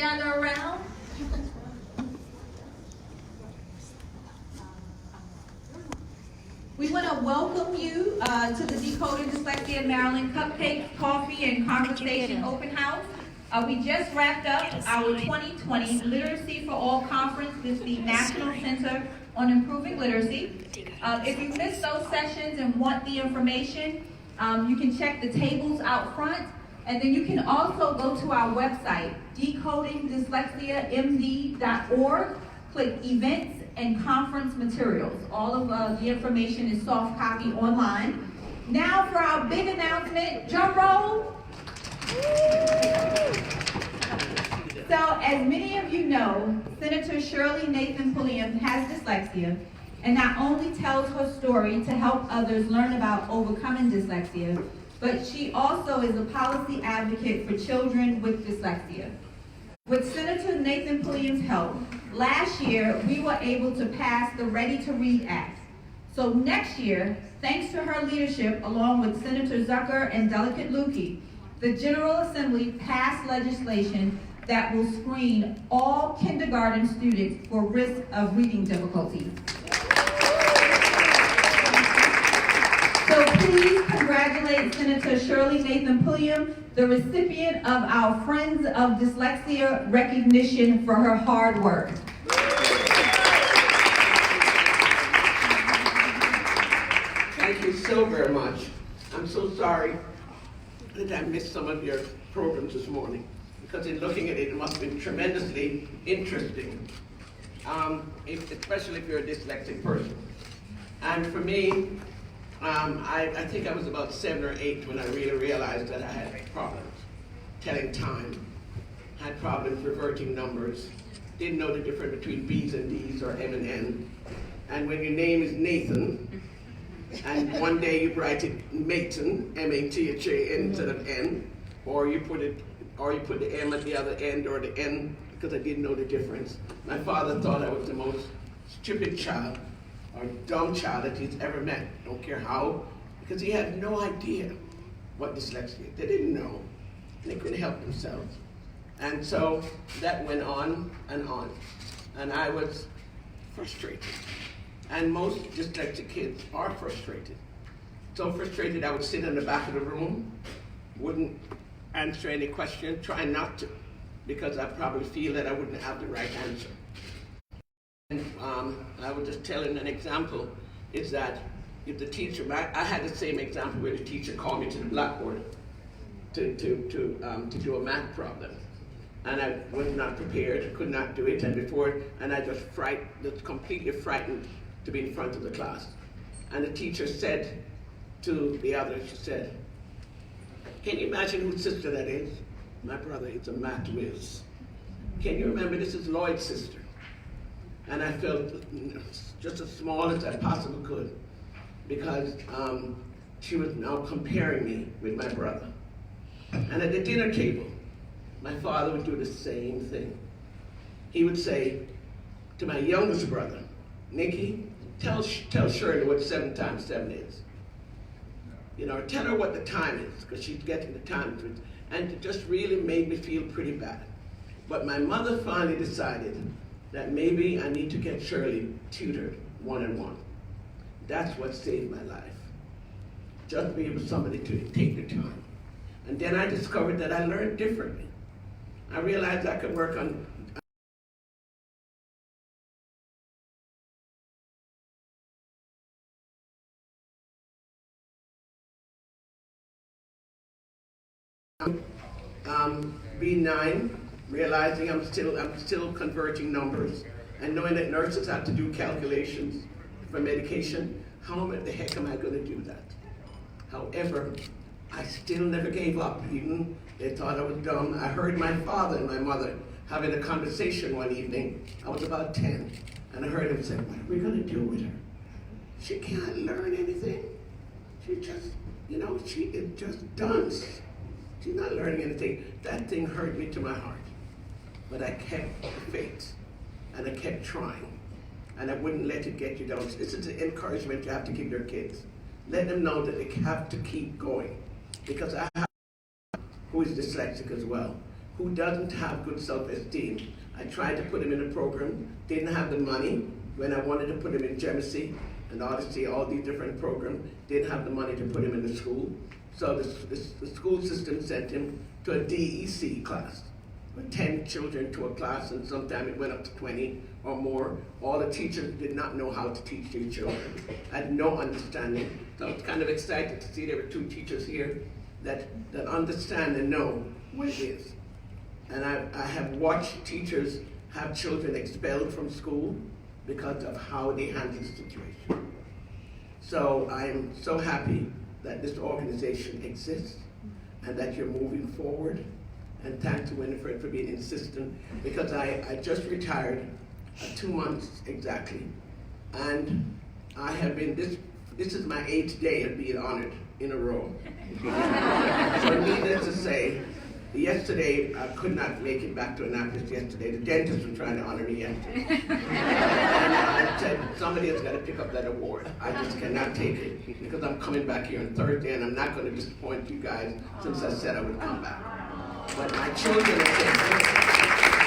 gather around. We want to welcome you to the Decoding Dyslexia Maryland Cupcake, Coffee, and Conversation Open House. We just wrapped up our 2020 Literacy for All Conference with the National Center on Improving Literacy. If you missed those sessions and want the information, you can check the tables out front, and then you can also go to our website, decodingdyslexiamd.org, click Events and Conference Materials. All of the information is soft copy online. Now for our big announcement, drum roll. So as many of you know, Senator Shirley Nathan-Pulliam has dyslexia and not only tells her story to help others learn about overcoming dyslexia, but she also is a policy advocate for children with dyslexia. With Senator Nathan-Pulliam's help, last year we were able to pass the Ready to Read Act. So next year, thanks to her leadership along with Senator Zucker and Delegate Lukey, the General Assembly passed legislation that will screen all kindergarten students for risk of reading difficulties. So please congratulate Senator Shirley Nathan-Pulliam, the recipient of our Friends of Dyslexia recognition for her hard work. Thank you so very much. I'm so sorry that I missed some of your programs this morning, because in looking at it, it must have been tremendously interesting, especially if you're a dyslexic person. And for me, I think I was about 7 or 8 when I really realized that I had problems telling time, had problems reverting numbers, didn't know the difference between B's and D's or M and N. And when your name is Nathan, and one day you write it Maton, M-A-T-H-A-N instead of N, or you put the M at the other end or the N, because I didn't know the difference. My father thought I was the most stupid child or dumb child that he's ever met. Don't care how, because he had no idea what dyslexia is. They didn't know. They couldn't help themselves. And so that went on. And I was frustrated. And most dyslexic kids are frustrated. So frustrated I would sit in the back of the room, wouldn't answer any question, try not to, because I probably feel that I wouldn't have the right answer. And I was just telling an example, is that if the teacher, I had the same example where the teacher called me to the blackboard to do a math problem. And I was not prepared, could not do it, and I just completely frightened to be in front of the class. And the teacher said to the others, she said, "Can you imagine whose sister that is?" "My brother is a math whiz." "Can you remember this is Lloyd's sister?" And I felt just as small as I possibly could, because she was now comparing me with my brother. And at the dinner table, my father would do the same thing. He would say to my youngest brother, "Nikki, tell Shirley what 7 times 7 is. You know, tell her what the time is," because she's getting the time. And it just really made me feel pretty bad. But my mother finally decided that maybe I need to get Shirley tutored one-on-one. That's what saved my life. Just being with somebody to take the time. And then I discovered that I learned differently. I realized I could work on B9, realizing I'm still converting numbers, and knowing that nurses have to do calculations for medication. How the heck am I going to do that? However, I still never gave up. Even they thought I was dumb. I heard my father and my mother having a conversation one evening. I was about 10, and I heard him say, "What are we going to do with her? She can't learn anything. She just, she is just dunce. She's not learning anything." That thing hurt me to my heart. But I kept faith, and I kept trying, and I wouldn't let it get you down. This is the encouragement you have to give your kids. Let them know that they have to keep going. Because I have who is dyslexic as well, who doesn't have good self-esteem. I tried to put him in a program, didn't have the money when I wanted to put him in Genesee and Odyssey, all these different programs, didn't have the money to put him in the school. So the school system sent him to a DEC class, with 10 children to a class, and sometimes it went up to 20 or more. All the teachers did not know how to teach these children, had no understanding. So I was kind of excited to see there were 2 teachers here that understand and know what it is. And I have watched teachers have children expelled from school because of how they handle the situation. So I am so happy that this organization exists and that you're moving forward. And thanks to Winifred for being insistent, because I just retired 2 months exactly. And I have been, this is my 8th day of being honored in a row. So needless to say, yesterday, I could not make it back to Annapolis yesterday. The dentist was trying to honor me yesterday. And I said, somebody has got to pick up that award. I just cannot take it because I'm coming back here on Thursday and I'm not going to disappoint you guys since I said I would come back. But my children are saying,